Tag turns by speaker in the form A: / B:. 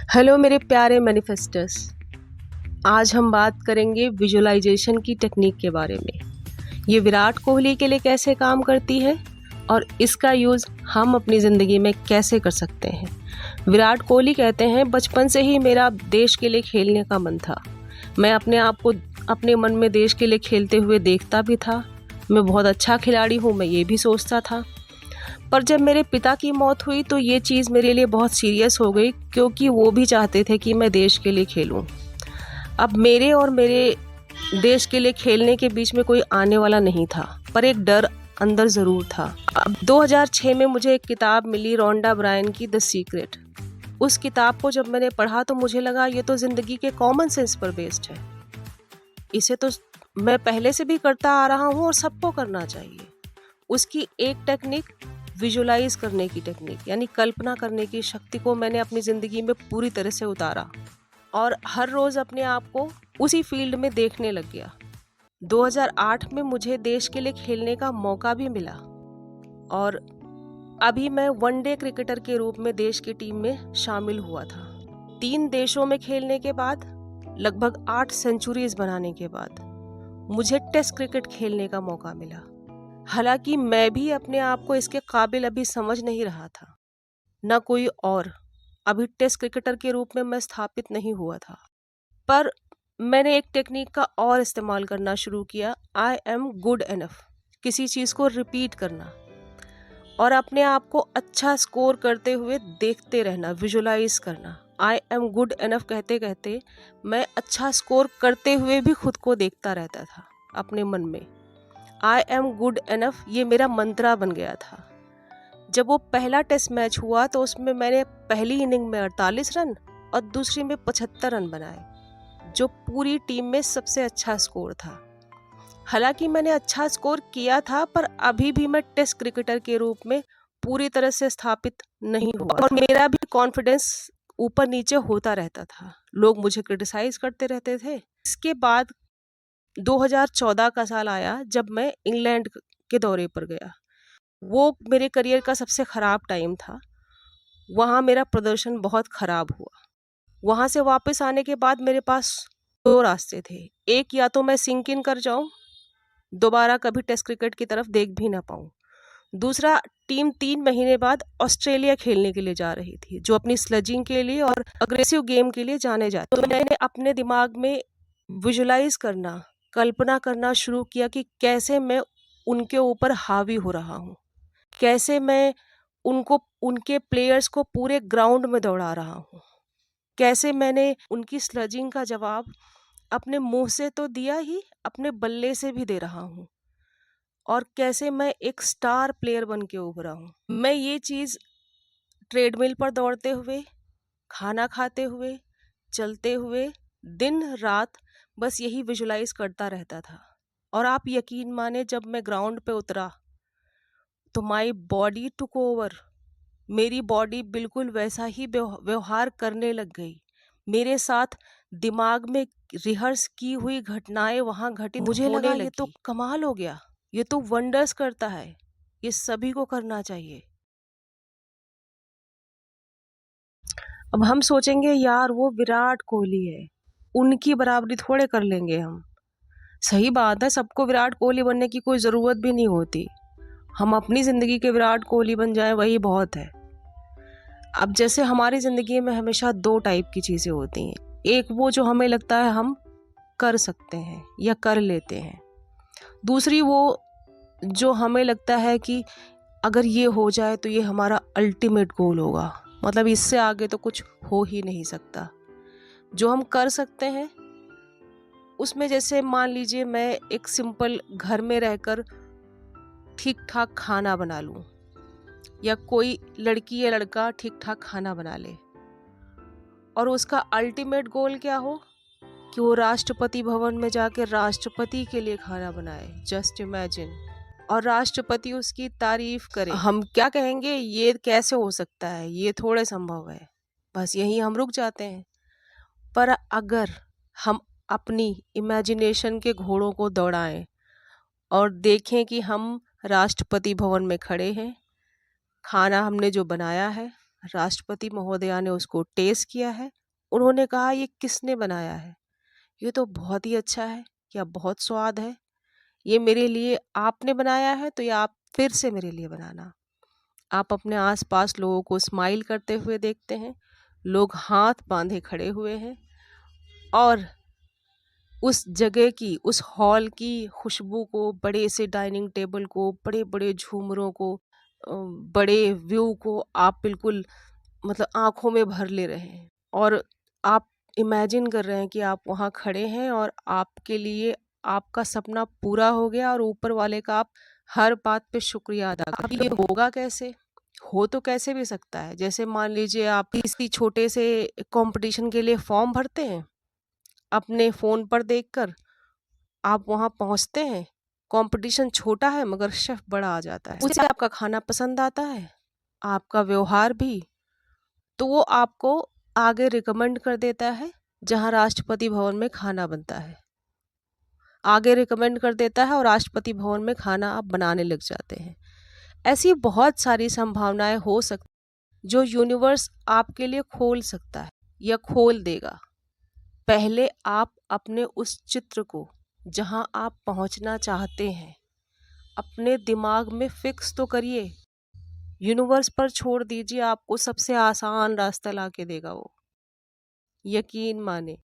A: Hello मेरे प्यारे मैनिफेस्टर्स। आज हम बात करेंगे विजुअलाइजेशन की टेक्निक के बारे में। ये विराट कोहली के लिए कैसे काम करती है और इसका यूज़ हम अपनी ज़िंदगी में कैसे कर सकते हैं। विराट कोहली कहते हैं, बचपन से ही मेरा देश के लिए खेलने का मन था। मैं अपने आप को अपने मन में देश के लिए खेलते हुए देखता भी था। मैं बहुत अच्छा खिलाड़ी हूँ, मैं ये भी सोचता था। पर जब मेरे पिता की मौत हुई तो ये चीज़ मेरे लिए बहुत सीरियस हो गई, क्योंकि वो भी चाहते थे कि मैं देश के लिए खेलूं। अब मेरे और मेरे देश के लिए खेलने के बीच में कोई आने वाला नहीं था, पर एक डर अंदर ज़रूर था। अब 2006 में मुझे एक किताब मिली, रोंडा ब्रायन की द सीक्रेट। उस किताब को जब मैंने पढ़ा तो मुझे लगा ये तो ज़िंदगी के कॉमन सेंस पर बेस्ड है। इसे तो मैं पहले से भी करता आ रहा हूँ और सबको करना चाहिए। उसकी एक टेक्निक, विजुलाइज करने की टेक्निक, यानी कल्पना करने की शक्ति को मैंने अपनी ज़िंदगी में पूरी तरह से उतारा और हर रोज़ अपने आप को उसी फील्ड में देखने लग गया। 2008 में मुझे देश के लिए खेलने का मौका भी मिला और अभी मैं वनडे क्रिकेटर के रूप में देश की टीम में शामिल हुआ था। 3 देशों में खेलने के बाद, लगभग 8 सेंचुरीज बनाने के बाद मुझे टेस्ट क्रिकेट खेलने का मौका मिला। हालांकि मैं भी अपने आप को इसके काबिल अभी समझ नहीं रहा था, न कोई और। अभी टेस्ट क्रिकेटर के रूप में मैं स्थापित नहीं हुआ था, पर मैंने एक टेक्निक का और इस्तेमाल करना शुरू किया। आई एम गुड एनफ, किसी चीज़ को रिपीट करना और अपने आप को अच्छा स्कोर करते हुए देखते रहना, विजुलाइज करना। आई एम गुड एनफ कहते कहते मैं अच्छा स्कोर करते हुए भी खुद को देखता रहता था अपने मन में। आई एम गुड एनफ ये मेरा मंत्रा बन गया था। जब वो पहला टेस्ट मैच हुआ तो उसमें मैंने पहली इनिंग में 48 रन और दूसरी में 75 रन बनाए, जो पूरी टीम में सबसे अच्छा स्कोर था। हालांकि मैंने अच्छा स्कोर किया था, पर अभी भी मैं टेस्ट क्रिकेटर के रूप में पूरी तरह से स्थापित नहीं हुआ और मेरा भी कॉन्फिडेंस ऊपर नीचे होता रहता था। लोग मुझे क्रिटिसाइज करते रहते थे। इसके बाद 2014 का साल आया जब मैं इंग्लैंड के दौरे पर गया। वो मेरे करियर का सबसे ख़राब टाइम था। वहाँ मेरा प्रदर्शन बहुत ख़राब हुआ। वहाँ से वापस आने के बाद मेरे पास 2 रास्ते थे। एक, या तो मैं सिंक इन कर जाऊँ, दोबारा कभी टेस्ट क्रिकेट की तरफ देख भी ना पाऊँ। दूसरा, टीम 3 महीने बाद ऑस्ट्रेलिया खेलने के लिए जा रही थी, जो अपनी स्लजिंग के लिए और अग्रेसिव गेम के लिए जाने जाते। तो मैंने अपने दिमाग में विजुलाइज करना, कल्पना करना शुरू किया कि कैसे मैं उनके ऊपर हावी हो रहा हूँ, कैसे मैं उनके प्लेयर्स को पूरे ग्राउंड में दौड़ा रहा हूँ, कैसे मैंने उनकी स्लजिंग का जवाब अपने मुंह से तो दिया ही, अपने बल्ले से भी दे रहा हूँ, और कैसे मैं एक स्टार प्लेयर बन के उभरा हूँ। मैं ये चीज़ ट्रेडमिल पर दौड़ते हुए, खाना खाते हुए, चलते हुए, दिन रात बस यही विजुलाइज करता रहता था। और आप यकीन माने, जब मैं ग्राउंड पे उतरा तो माई बॉडी टुक ओवर। मेरी बॉडी बिल्कुल वैसा ही व्यवहार करने लग गई। मेरे साथ दिमाग में रिहर्स की हुई घटनाएं वहां घटित मुझे होने लगा लगी। ये तो कमाल हो गया, ये तो वंडर्स करता है, ये सभी को करना चाहिए। अब हम सोचेंगे, यार वो विराट कोहली है, उनकी बराबरी थोड़े कर लेंगे हम। सही बात है, सबको विराट कोहली बनने की कोई ज़रूरत भी नहीं होती। हम अपनी ज़िंदगी के विराट कोहली बन जाएं, वही बहुत है। अब जैसे हमारी ज़िंदगी में हमेशा 2 टाइप की चीज़ें होती हैं। एक, वो जो हमें लगता है हम कर सकते हैं या कर लेते हैं। दूसरी, वो जो हमें लगता है कि अगर ये हो जाए तो ये हमारा अल्टीमेट गोल होगा, मतलब इससे आगे तो कुछ हो ही नहीं सकता। जो हम कर सकते हैं उसमें, जैसे मान लीजिए मैं एक सिंपल घर में रहकर ठीक ठाक खाना बना लूँ, या कोई लड़की या लड़का ठीक ठाक खाना बना ले, और उसका अल्टीमेट गोल क्या हो कि वो राष्ट्रपति भवन में जाकर राष्ट्रपति के लिए खाना बनाए। Just imagine. और राष्ट्रपति उसकी तारीफ करे। हम क्या कहेंगे, ये कैसे हो सकता है, ये थोड़े संभव है। बस यही हम रुक जाते हैं। पर अगर हम अपनी इमेजिनेशन के घोड़ों को दौड़ाएं और देखें कि हम राष्ट्रपति भवन में खड़े हैं, खाना हमने जो बनाया है, राष्ट्रपति महोदया ने उसको टेस्ट किया है। उन्होंने कहा ये किसने बनाया है, ये तो बहुत ही अच्छा है, या बहुत स्वाद है, ये मेरे लिए आपने बनाया है तो ये आप फिर से मेरे लिए बनाना। आप अपने आसपास लोगों को स्माइल करते हुए देखते हैं, लोग हाथ बांधे खड़े हुए हैं और उस जगह की, उस हॉल की खुशबू को, बड़े से डाइनिंग टेबल को, बड़े बड़े झूमरों को, बड़े व्यू को आप बिल्कुल मतलब आंखों में भर ले रहे हैं और आप इमेजिन कर रहे हैं कि आप वहाँ खड़े हैं और आपके लिए आपका सपना पूरा हो गया और ऊपर वाले का आप हर बात पे शुक्रिया अदा कर। अब ये होगा कैसे? हो तो कैसे भी सकता है, जैसे मान लीजिए आप किसी छोटे से कंपटीशन के लिए फॉर्म भरते हैं, अपने फ़ोन पर देखकर आप वहाँ पहुँचते हैं, कंपटीशन छोटा है मगर शेफ़ बड़ा आ जाता है, उसे आपका खाना पसंद आता है, आपका व्यवहार भी, तो वो आपको आगे रिकमेंड कर देता है जहाँ राष्ट्रपति भवन में खाना बनता है, आगे रिकमेंड कर देता है और राष्ट्रपति भवन में खाना आप बनाने लग जाते हैं। ऐसी बहुत सारी संभावनाएं हो सकती जो यूनिवर्स आपके लिए खोल सकता है या खोल देगा। पहले आप अपने उस चित्र को, जहां आप पहुंचना चाहते हैं, अपने दिमाग में फिक्स तो करिए। यूनिवर्स पर छोड़ दीजिए, आपको सबसे आसान रास्ता ला के देगा वो, यकीन माने।